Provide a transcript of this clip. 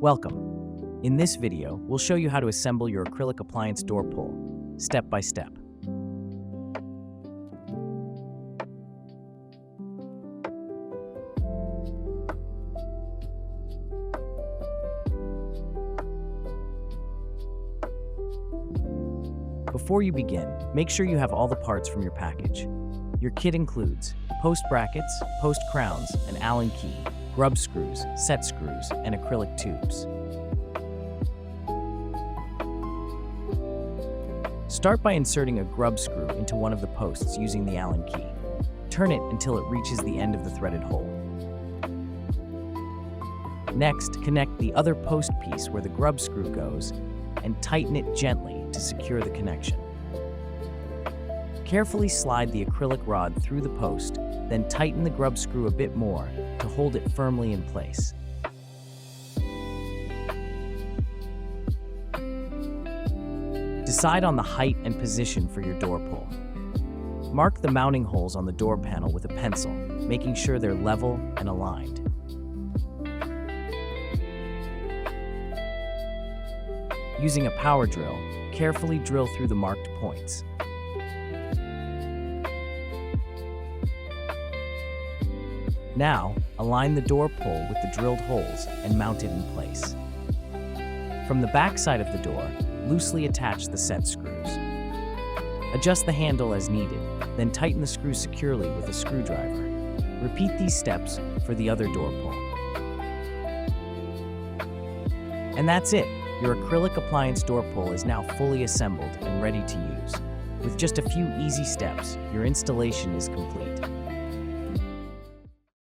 Welcome. In this video, we'll show you how to assemble your acrylic appliance door pull, step by step. Before you begin, make sure you have all the parts from your package. Your kit includes post brackets, post crowns, an Allen key, grub screws, set screws, and acrylic tubes. Start by inserting a grub screw into one of the posts using the Allen key. Turn it until it reaches the end of the threaded hole. Next, connect the other post piece where the grub screw goes and tighten it gently to secure the connection. Carefully slide the acrylic rod through the post, then tighten the grub screw a bit more to hold it firmly in place. Decide on the height and position for your door pull. Mark the mounting holes on the door panel with a pencil, making sure they're level and aligned. Using a power drill, carefully drill through the marked points. Now, align the door pull with the drilled holes and mount it in place. From the back side of the door, loosely attach the set screws. Adjust the handle as needed, then tighten the screw securely with a screwdriver. Repeat these steps for the other door pull. And that's it! Your acrylic appliance door pull is now fully assembled and ready to use. With just a few easy steps, your installation is complete.